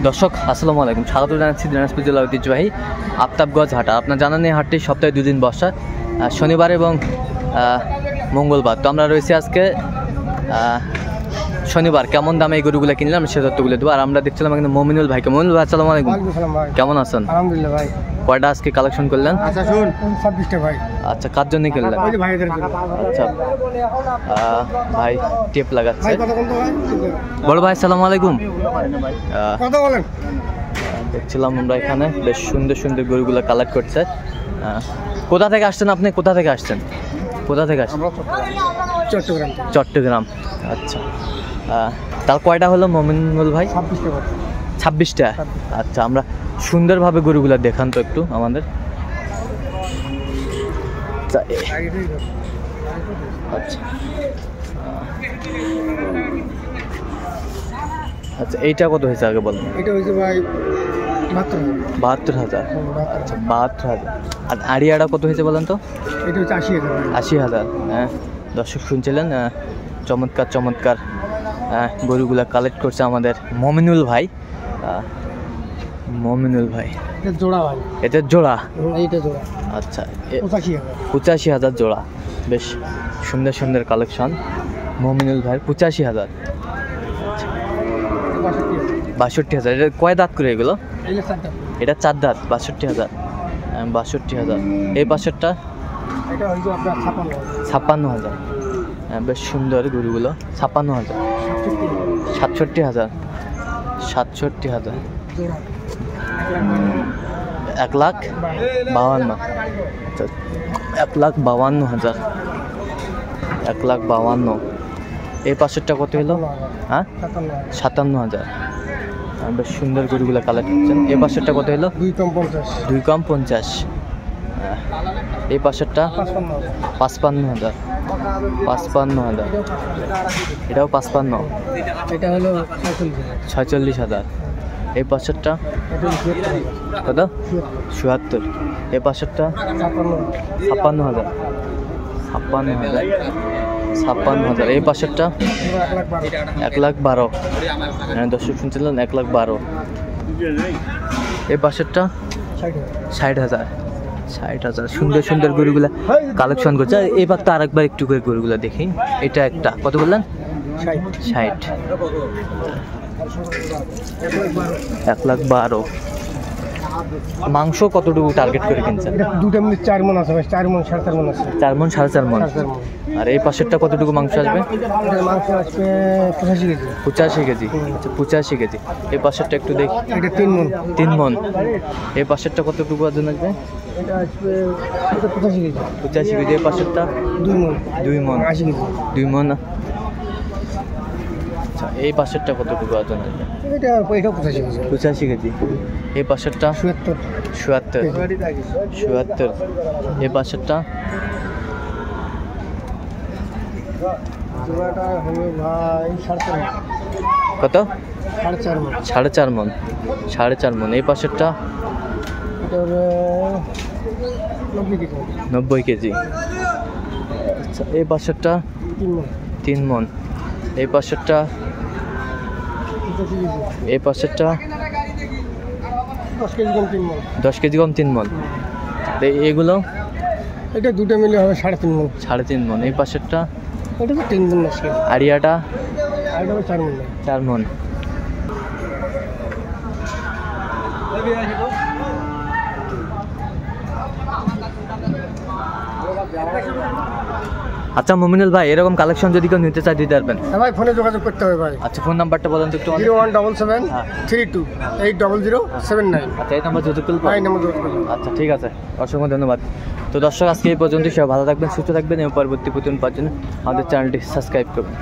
দর্শক আসসালামু আলাইকুম, স্বাগত জানাচ্ছি দিনাজপুর জেলার ঐতিহ্যবাহী আফতাবগঞ্জ হাট। আপনার জানেন এই হাটটি সপ্তাহে 2 দিন বসা, শনিবার এবং মঙ্গলবার। তো আমরা রয়েছি আজকে শনিবার। কেমন দামে এই গরুগুলো কিনলাম সে তথ্যগুলো দেবো। আর আমরা দেখছিলাম এখানে মমিনুল ভাইকে। মমিনুল ভাই আসসালামু আলাইকুম, কেমন আছেন? আলহামদুলিল্লাহ ভাই। কয়টা আজকে কালেকশন করলেন? আচ্ছা শুন, 26টা ভাই। আচ্ছা, কার জন্য কিনলেন? ওই যে ভাইদের জন্য। আচ্ছা ভাই টেপ লাগাচ্ছে। ভাই কত কোন ভাই? বড় ভাই আসসালামু আলাইকুম, কত বলেন? দেখছিলাম আমরা এখানে বেশ সুন্দর সুন্দর গরুগুলো কালেক্ট করছে। কোথা থেকে আসছেন আপনি? কোথা থেকে আসছেন? কোথা থেকে আসছেন? চট্টগ্রাম। চট্টগ্রাম, আচ্ছা। তার কয়টা হলো মমিনুল ভাই? 26টা। আচ্ছা, আমরা সুন্দরভাবে গরুগুলো দেখান তো একটু আমাদের। আচ্ছা আচ্ছা, এইটা কত হয়েছে আগে বলুন? এটা হইছে ভাই 72,000। আচ্ছা 72,000। আর আড়িয়াটা কত হয়েছে বলেন তো? এটা হচ্ছে 80,000। 80,000। হ্যাঁ দর্শক শুনছিলেন, চমৎকার চমৎকার গরুগুলা কালেক্ট করছে আমাদের মমিনুল ভাই। মমিনুল ভাই এটা জোড়া ভাই। এটা জোড়া? এইটা জোড়া। আচ্ছা 85,000। 85,000 জোড়া। বেশ সুন্দর সুন্দর কালেকশন মমিনুল ভাই। 85,000। 62,000। এটা কয় দাঁত করে এগুলো? এটা 4 দাঁত। 62,000। 62,000। এই পাশেরটা? এটা হইছে আপনার 56,000। বেশ সুন্দর গরুগুলো। 56,000। 67,000। 67,000। 1,52,000। আচ্ছা 1,52,000। 1,52,000। এই পাশেরটা কত হলো? হ্যাঁ 57,000। বেশ সুন্দর গরুগুলো কালেক্ট করছেন। এই পাশেরটা কত হলো? 2 কম 50। এই পাশেরটা 55,000। 55,000। এটাও 55। এটা হলো 46,000। এই পাশেরটা কত? 77। এই পাশেরটা 56,000। 56,000। 56,000। এই পাশেরটা 1,12,000। দর্শক শুনছিলেন 1,12,000। এই পাশেরটা 60,000। 60,000। সুন্দর সুন্দর গরুগুলা কালেকশন করছে। এবার তো আরেকবার একটু করে গরুগুলা দেখি। এটা একটা কত বললেন? 60। 1,12,000। মাংস কতটুকু টার্গেট করে কিনছেন? দুটো মিলে 4 মণ আছে ভাই। 4 মণ 4.5 মণ আছে। 4 মণ 4.5 মণ। আর এই পাশেরটা কতটুকু মাংস আসবে? মাংস আসবে 85 কেজি। 85 কেজি। আচ্ছা 85 কেজি। এই পাশেরটা একটু দেখি। এটা 3 মণ। 3 মণ। এই পাশেরটা কতটুকু ওজন আসবে? এটা আসবে 85 কেজি। 85 কেজি। এই পাশেরটা 2 মণ। 2 মণ। 80 কেজি। 2 মণ। আচ্ছা এই পাশেরটা কতটুকু ওজন আসবে? এটা 85 কেজি। 85 কেজি। এই পাশেরটা 77। 77। এই পাশেরটা জোড়াটা হবে ভাই 4.5 কত? 4.5 মণ। 4.5 মণ। 4.5 মণ। এই পাশেরটা এটা হবে 90 কেজি। 90 কেজি। আচ্ছা এই পাশেরটা 3 মণ। 3 মণ। এই পাশেরটা 85 কেজি। এই পাশেরটা 10 কেজি কম 3 মণ। 10 কেজি কম 3 মণ। এগুলো এটা দুটো মিলে হবে 3.5 মণ। 3.5 মণ। এই পাশেরটা এটা তো 3 মণ আছে। আড়িয়াটা? আর এটা 4 মণ। 4 মণ। আচ্ছা মমিনুল ভাই, এরকম কালেকশন যদি কেউ নিতে চায় দিতে পারবেন? হ্যাঁ ভাই, ফোনে যোগাযোগ করতে হবে ভাই। আচ্ছা ফোন নাম্বারটা বলেন তো একটু। 01773280079। আচ্ছা এই নাম্বার যোগাযোগ করবো? ভাই নাম্বার যোগাযোগ করুন। আচ্ছা ঠিক আছে, অসংখ্য ধন্যবাদ। তো দর্শক আজকে এই পর্যন্ত। সবাই ভালো থাকবেন, সুস্থ থাকবেন এবং পরবর্তী প্রতিদিন পাওয়ার জন্য আমাদের চ্যানেলটি সাবস্ক্রাইব করবেন।